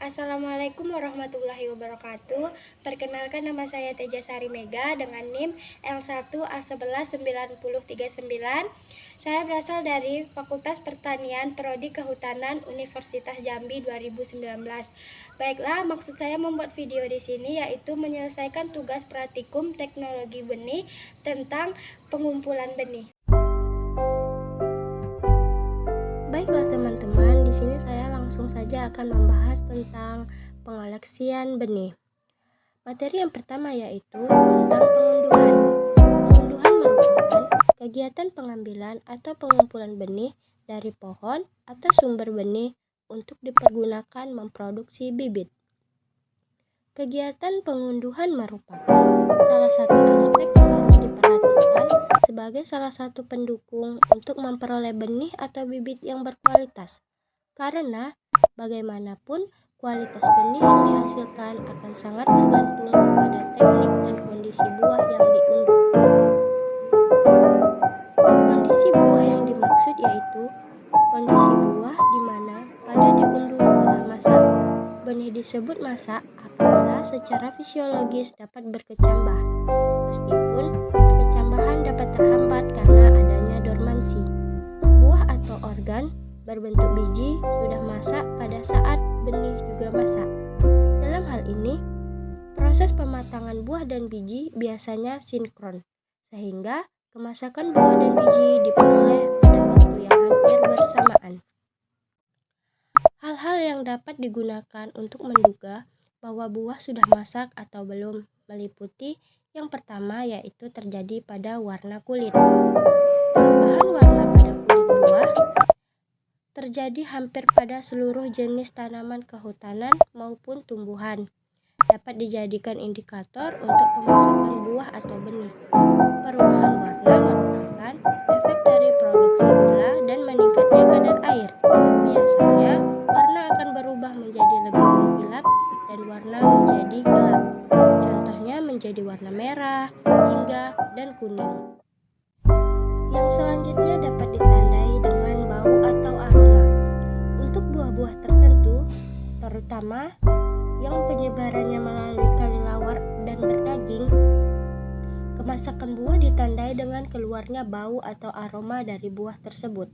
Assalamualaikum warahmatullahi wabarakatuh. Perkenalkan, nama saya Teja Sari Mega dengan NIM L1A119039. Saya berasal dari Fakultas Pertanian Prodi Kehutanan Universitas Jambi 2019. Baiklah, maksud saya membuat video di sini yaitu menyelesaikan tugas praktikum teknologi benih tentang pengumpulan benih. Baiklah teman-teman, di sini saya langsung saja akan membahas tentang pengoleksian benih. Materi yang pertama yaitu tentang pengunduhan. Pengunduhan merupakan kegiatan pengambilan atau pengumpulan benih dari pohon atau sumber benih untuk dipergunakan memproduksi bibit. Kegiatan pengunduhan merupakan salah satu aspek yang harus diperhatikan sebagai salah satu pendukung untuk memperoleh benih atau bibit yang berkualitas. Karena bagaimanapun kualitas benih yang dihasilkan akan sangat tergantung kepada teknik dan kondisi buah yang diunduh. Kondisi buah yang dimaksud yaitu kondisi buah di mana pada diunduh telah masak. Benih disebut masak apabila secara fisiologis dapat berkecambah, meskipun perkecambahan dapat terhambat karena adanya dormansi. Buah atau organ berbentuk biji sudah masak pada saat benih juga masak. Dalam hal ini, proses pematangan buah dan biji biasanya sinkron, sehingga kemasakan buah dan biji diperoleh pada waktu yang hampir bersamaan. Hal-hal yang dapat digunakan untuk menduga bahwa buah sudah masak atau belum meliputi yang pertama yaitu terjadi pada warna kulit. Perubahan warna pada kulit buah terjadi hampir pada seluruh jenis tanaman kehutanan maupun tumbuhan. Dapat dijadikan indikator untuk pemasakan buah atau benih. Perubahan warna merupakan efek dari produksi gula dan meningkatnya kadar air. Biasanya, warna akan berubah menjadi lebih mengkilap dan warna menjadi gelap. Contohnya menjadi warna merah, jingga, dan kuning. Yang selanjutnya dapat ditandai dengan bau atau aroma. Untuk buah-buah tertentu, terutama yang penyebarannya melalui kelelawar dan berdaging, kemasakan buah ditandai dengan keluarnya bau atau aroma dari buah tersebut.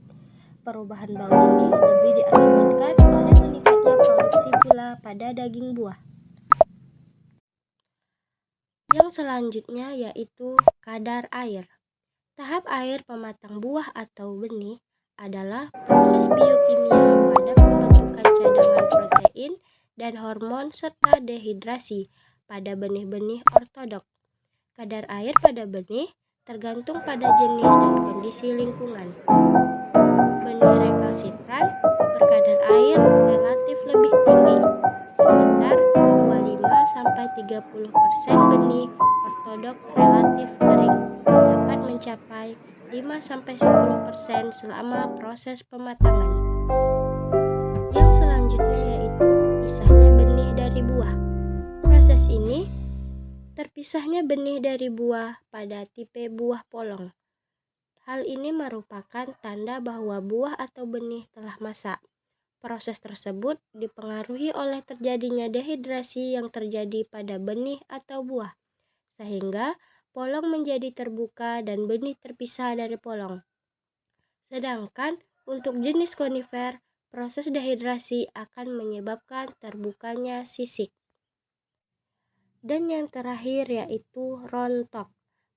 Perubahan bau ini lebih diakibatkan oleh meningkatnya produksi gula pada daging buah. Yang selanjutnya yaitu kadar air. Tahap air pematang buah atau benih adalah proses biokimia pada pembentukan cadangan protein dan hormon serta dehidrasi pada benih-benih ortodok. Kadar air pada benih tergantung pada jenis dan kondisi lingkungan. Benih rekalsitran berkadar air relatif lebih tinggi, sekitar 25-30%. Benih ortodok relatif kering dapat mencapai 5-10% selama proses pematangan. Yang selanjutnya yaitu pisahnya benih dari buah. Proses ini terpisahnya benih dari buah pada tipe buah polong. Hal ini merupakan tanda bahwa buah atau benih telah masak. Proses tersebut dipengaruhi oleh terjadinya dehidrasi yang terjadi pada benih atau buah, sehingga polong menjadi terbuka dan benih terpisah dari polong. Sedangkan untuk jenis konifer, proses dehidrasi akan menyebabkan terbukanya sisik. Dan yang terakhir yaitu rontok.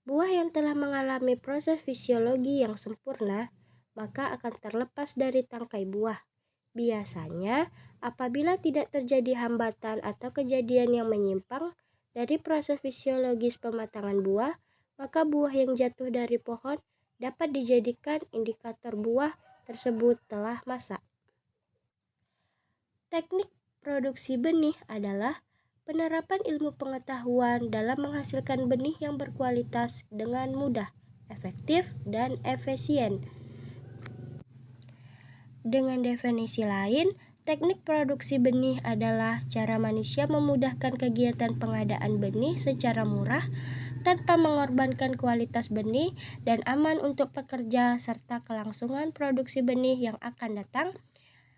Buah yang telah mengalami proses fisiologi yang sempurna, maka akan terlepas dari tangkai buah. Biasanya, apabila tidak terjadi hambatan atau kejadian yang menyimpang dari proses fisiologis pematangan buah, maka buah yang jatuh dari pohon dapat dijadikan indikator buah tersebut telah masak. Teknik produksi benih adalah penerapan ilmu pengetahuan dalam menghasilkan benih yang berkualitas dengan mudah, efektif, dan efisien. Dengan definisi lain, teknik produksi benih adalah cara manusia memudahkan kegiatan pengadaan benih secara murah tanpa mengorbankan kualitas benih dan aman untuk pekerja serta kelangsungan produksi benih yang akan datang.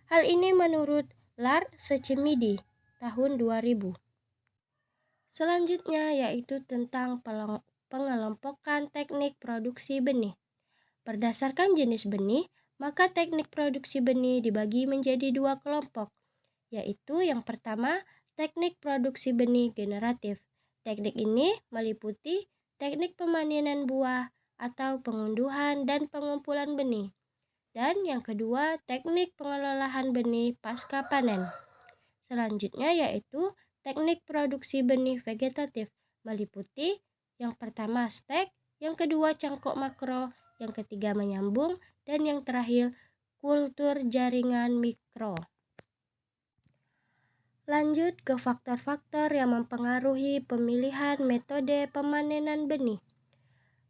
Hal ini menurut Lard Secimidi. tahun 2000. Selanjutnya yaitu tentang pengelompokan teknik produksi benih. Berdasarkan jenis benih, maka teknik produksi benih dibagi menjadi dua kelompok, yaitu yang pertama, teknik produksi benih generatif. Teknik ini meliputi teknik pemanenan buah atau pengunduhan dan pengumpulan benih. Dan yang kedua, teknik pengelolaan benih pasca panen. Selanjutnya yaitu teknik produksi benih vegetatif, meliputi yang pertama stek, yang kedua cangkok makro, yang ketiga menyambung, dan yang terakhir kultur jaringan mikro. Lanjut ke faktor-faktor yang mempengaruhi pemilihan metode pemanenan benih.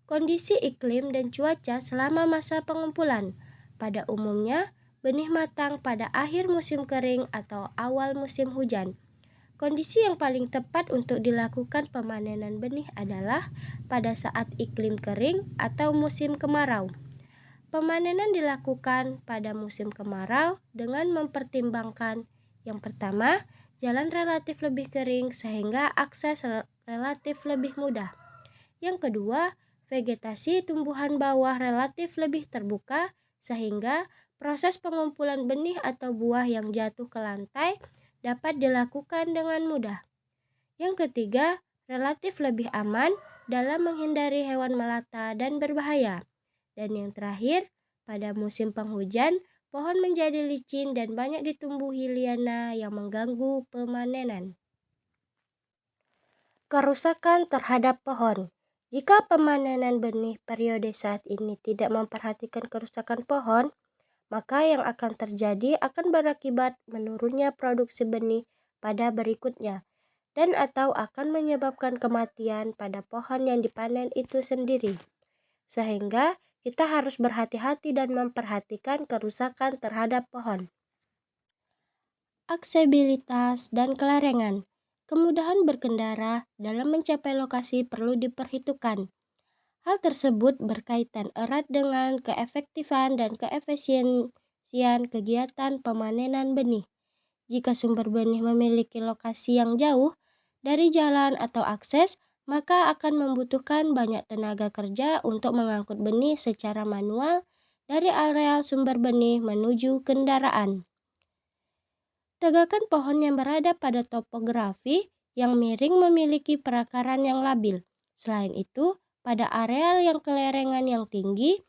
Kondisi iklim dan cuaca selama masa pengumpulan. Pada umumnya, benih matang pada akhir musim kering atau awal musim hujan. Kondisi yang paling tepat untuk dilakukan pemanenan benih adalah pada saat iklim kering atau musim kemarau. Pemanenan dilakukan pada musim kemarau dengan mempertimbangkan yang pertama, jalan relatif lebih kering sehingga akses relatif lebih mudah. Yang kedua, vegetasi tumbuhan bawah relatif lebih terbuka sehingga proses pengumpulan benih atau buah yang jatuh ke lantai dapat dilakukan dengan mudah. Yang ketiga, relatif lebih aman dalam menghindari hewan melata dan berbahaya. Dan yang terakhir, pada musim penghujan, pohon menjadi licin dan banyak ditumbuhi liana yang mengganggu pemanenan. Kerusakan terhadap pohon. Jika pemanenan benih periode saat ini tidak memperhatikan kerusakan pohon, maka yang akan terjadi akan berakibat menurunnya produksi benih pada berikutnya dan atau akan menyebabkan kematian pada pohon yang dipanen itu sendiri. Sehingga kita harus berhati-hati dan memperhatikan kerusakan terhadap pohon. Aksesibilitas dan kelarengan. Kemudahan berkendara dalam mencapai lokasi perlu diperhitungkan. Hal tersebut berkaitan erat dengan keefektifan dan keefisiensian kegiatan pemanenan benih. Jika sumber benih memiliki lokasi yang jauh dari jalan atau akses, maka akan membutuhkan banyak tenaga kerja untuk mengangkut benih secara manual dari areal sumber benih menuju kendaraan. Tegakkan pohon yang berada pada topografi yang miring memiliki perakaran yang labil. Selain itu, pada areal yang kelerengan yang tinggi,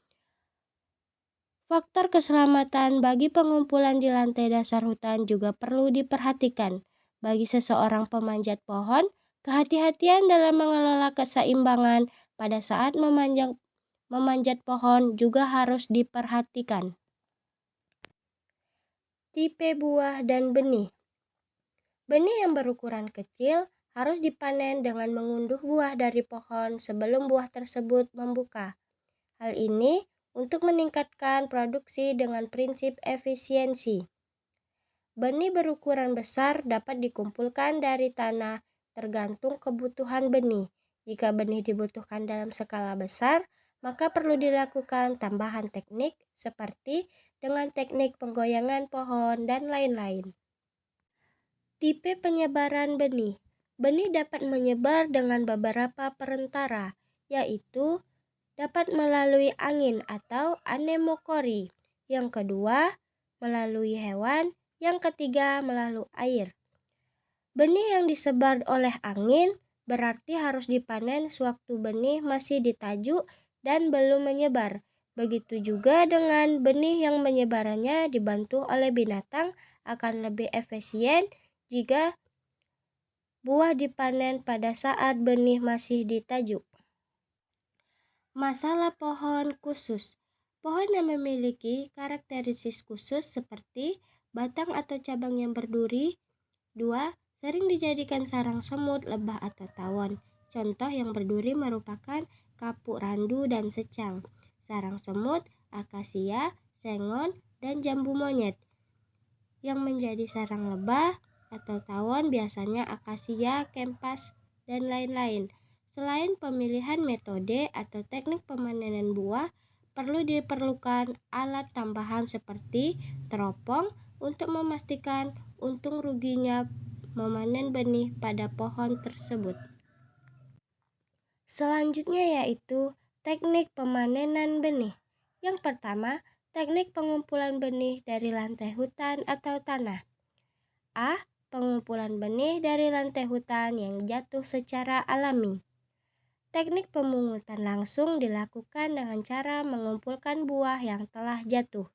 faktor keselamatan bagi pengumpulan di lantai dasar hutan juga perlu diperhatikan. Bagi seseorang pemanjat pohon, kehati-hatian dalam mengelola keseimbangan pada saat memanjat pohon juga harus diperhatikan. Tipe buah dan benih. Benih yang berukuran kecil harus dipanen dengan mengunduh buah dari pohon sebelum buah tersebut membuka. Hal ini untuk meningkatkan produksi dengan prinsip efisiensi. Benih berukuran besar dapat dikumpulkan dari tanah tergantung kebutuhan benih. Jika benih dibutuhkan dalam skala besar, maka perlu dilakukan tambahan teknik seperti dengan teknik penggoyangan pohon dan lain-lain. Tipe penyebaran benih. Benih dapat menyebar dengan beberapa perantara, yaitu dapat melalui angin atau anemokori. Yang kedua, melalui hewan. Yang ketiga, melalui air. Benih yang disebar oleh angin berarti harus dipanen sewaktu benih masih di tajuk dan belum menyebar. Begitu juga dengan benih yang menyebarannya dibantu oleh binatang akan lebih efisien jika buah dipanen pada saat benih masih di tajuk. Masalah pohon khusus. Pohon yang memiliki karakteristik khusus seperti batang atau cabang yang berduri. 2. Sering dijadikan sarang semut, lebah atau tawon. Contoh yang berduri merupakan kapuk randu dan secang. Sarang semut, akasia, sengon, dan jambu monyet. Yang menjadi sarang lebah atau tawon biasanya akasia, kempas, dan lain-lain. Selain pemilihan metode atau teknik pemanenan buah, perlu diperlukan alat tambahan seperti teropong untuk memastikan untung ruginya memanen benih pada pohon tersebut. Selanjutnya yaitu teknik pemanenan benih. Yang pertama, teknik pengumpulan benih dari lantai hutan atau tanah. A. Pengumpulan benih dari lantai hutan yang jatuh secara alami. Teknik pemungutan langsung dilakukan dengan cara mengumpulkan buah yang telah jatuh.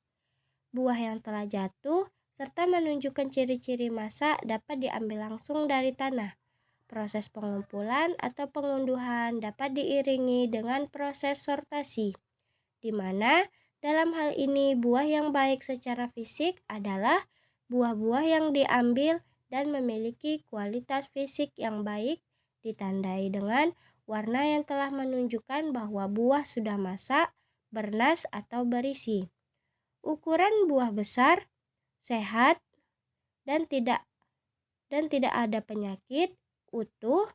Buah yang telah jatuh serta menunjukkan ciri-ciri masak dapat diambil langsung dari tanah. Proses pengumpulan atau pengunduhan dapat diiringi dengan proses sortasi, di mana dalam hal ini buah yang baik secara fisik adalah buah-buah yang diambil dan memiliki kualitas fisik yang baik, ditandai dengan warna yang telah menunjukkan bahwa buah sudah masak, bernas atau berisi. Ukuran buah besar, sehat, dan tidak ada penyakit, utuh,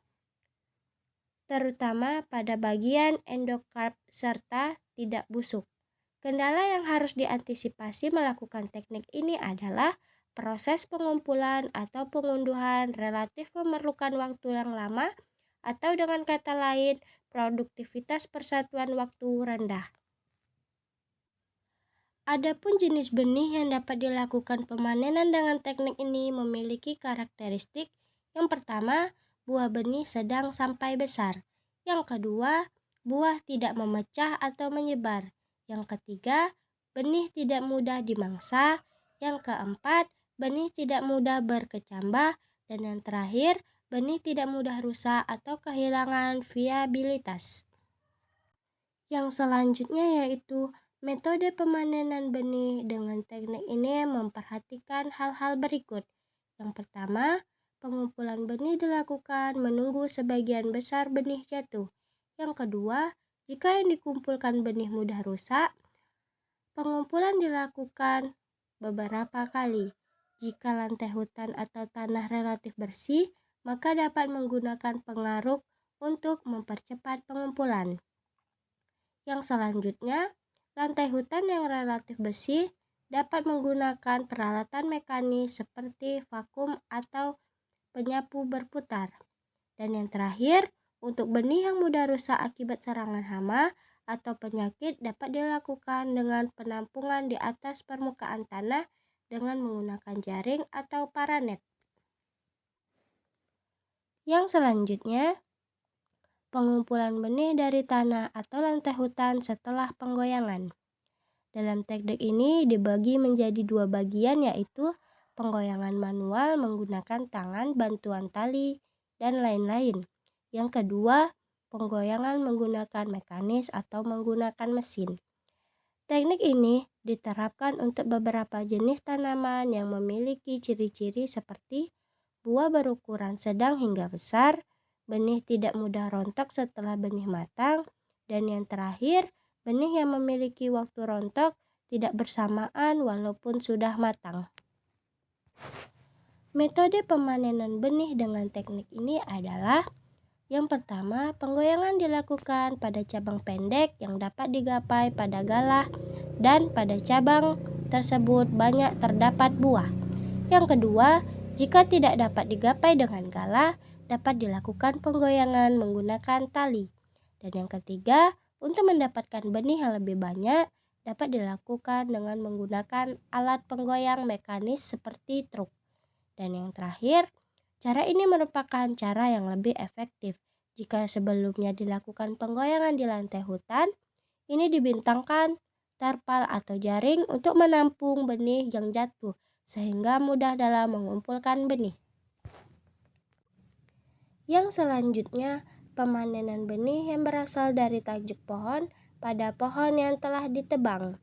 terutama pada bagian endokarp serta tidak busuk. Kendala yang harus diantisipasi melakukan teknik ini adalah proses pengumpulan atau pengunduhan relatif memerlukan waktu yang lama, atau dengan kata lain, produktivitas persatuan waktu rendah. Adapun jenis benih yang dapat dilakukan pemanenan dengan teknik ini memiliki karakteristik. Yang pertama, buah benih sedang sampai besar. Yang kedua, buah tidak memecah atau menyebar. Yang ketiga, benih tidak mudah dimangsa. Yang keempat, benih tidak mudah berkecambah. Dan yang terakhir, benih tidak mudah rusak atau kehilangan viabilitas. Yang selanjutnya yaitu metode pemanenan benih. Dengan teknik ini memperhatikan hal-hal berikut. Yang pertama, pengumpulan benih dilakukan menunggu sebagian besar benih jatuh. Yang kedua, jika yang dikumpulkan benih mudah rusak, pengumpulan dilakukan beberapa kali. Jika lantai hutan atau tanah relatif bersih, maka dapat menggunakan pengaruk untuk mempercepat pengumpulan. Yang selanjutnya, lantai hutan yang relatif bersih dapat menggunakan peralatan mekanis seperti vakum atau penyapu berputar. Dan yang terakhir, untuk benih yang mudah rusak akibat serangan hama atau penyakit dapat dilakukan dengan penampungan di atas permukaan tanah dengan menggunakan jaring atau paranet. Yang selanjutnya, pengumpulan benih dari tanah atau lantai hutan setelah penggoyangan. Dalam teknik ini dibagi menjadi dua bagian, yaitu penggoyangan manual menggunakan tangan, bantuan tali, dan lain-lain. Yang kedua, penggoyangan menggunakan mekanis atau menggunakan mesin. Teknik ini diterapkan untuk beberapa jenis tanaman yang memiliki ciri-ciri seperti buah berukuran sedang hingga besar, benih tidak mudah rontok setelah benih matang, dan yang terakhir, benih yang memiliki waktu rontok tidak bersamaan walaupun sudah matang. Metode pemanenan benih dengan teknik ini adalah: yang pertama, penggoyangan dilakukan pada cabang pendek yang dapat digapai pada galah dan pada cabang tersebut banyak terdapat buah. Yang kedua, jika tidak dapat digapai dengan galah, dapat dilakukan penggoyangan menggunakan tali. Dan yang ketiga, untuk mendapatkan benih yang lebih banyak, dapat dilakukan dengan menggunakan alat penggoyang mekanis seperti truk. Dan yang terakhir, cara ini merupakan cara yang lebih efektif. Jika sebelumnya dilakukan penggoyangan di lantai hutan, ini dibentangkan terpal atau jaring untuk menampung benih yang jatuh, sehingga mudah dalam mengumpulkan benih. Yang selanjutnya, pemanenan benih yang berasal dari tajuk pohon pada pohon yang telah ditebang.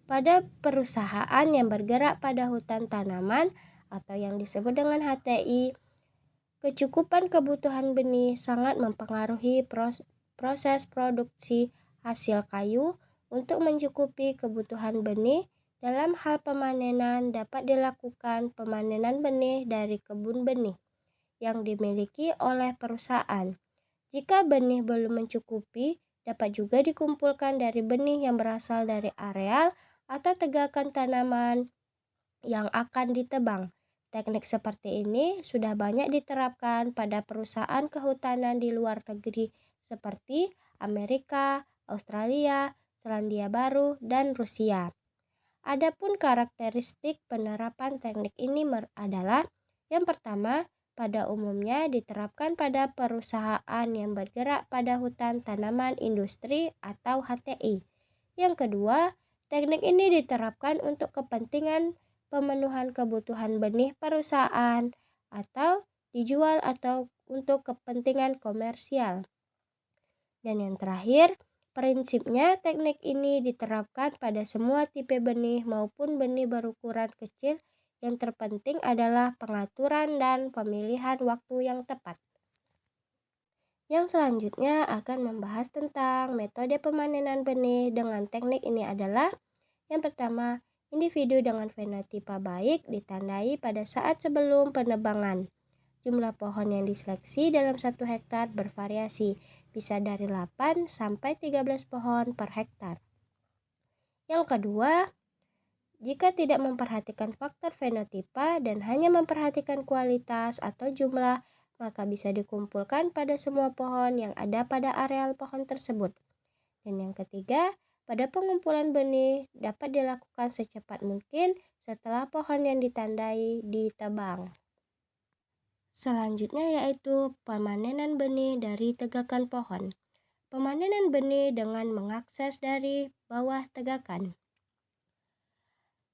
Pada perusahaan yang bergerak pada hutan tanaman atau yang disebut dengan HTI, kecukupan kebutuhan benih sangat mempengaruhi proses produksi hasil kayu. Untuk mencukupi kebutuhan benih, dalam hal pemanenan dapat dilakukan pemanenan benih dari kebun benih yang dimiliki oleh perusahaan. Jika benih belum mencukupi, dapat juga dikumpulkan dari benih yang berasal dari areal atau tegakan tanaman yang akan ditebang. Teknik seperti ini sudah banyak diterapkan pada perusahaan kehutanan di luar negeri seperti Amerika, Australia, Selandia Baru, dan Rusia. Adapun karakteristik penerapan teknik ini adalah yang pertama, pada umumnya diterapkan pada perusahaan yang bergerak pada hutan tanaman industri atau HTI. Yang kedua, teknik ini diterapkan untuk kepentingan pemenuhan kebutuhan benih perusahaan atau dijual atau untuk kepentingan komersial. Dan yang terakhir, prinsipnya teknik ini diterapkan pada semua tipe benih maupun benih berukuran kecil. Yang terpenting adalah pengaturan dan pemilihan waktu yang tepat. Yang selanjutnya akan membahas tentang metode pemanenan benih dengan teknik ini adalah yang pertama, individu dengan fenotipe baik ditandai pada saat sebelum penebangan. Jumlah pohon yang diseleksi dalam 1 hektar bervariasi, bisa dari 8 sampai 13 pohon per hektar. Yang kedua, jika tidak memperhatikan faktor fenotipe dan hanya memperhatikan kualitas atau jumlah, maka bisa dikumpulkan pada semua pohon yang ada pada areal pohon tersebut. Dan yang ketiga, pada pengumpulan benih dapat dilakukan secepat mungkin setelah pohon yang ditandai ditebang. Selanjutnya yaitu pemanenan benih dari tegakan pohon. Pemanenan benih dengan mengakses dari bawah tegakan.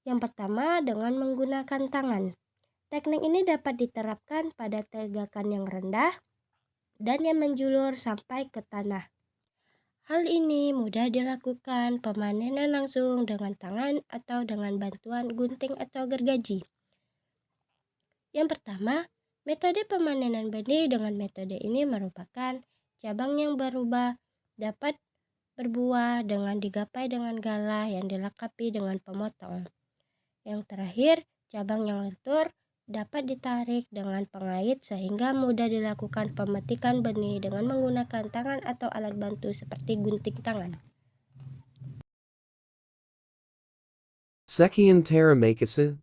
Yang pertama, dengan menggunakan tangan. Teknik ini dapat diterapkan pada tegakan yang rendah dan yang menjulur sampai ke tanah. Hal ini mudah dilakukan pemanenan langsung dengan tangan atau dengan bantuan gunting atau gergaji. Yang pertama, metode pemanenan benih dengan metode ini merupakan cabang yang berubah dapat berbuah dengan digapai dengan galah yang dilengkapi dengan pemotong. Yang terakhir, cabang yang lentur dapat ditarik dengan pengait sehingga mudah dilakukan pemetikan benih dengan menggunakan tangan atau alat bantu seperti gunting tangan. Sekian terima kasih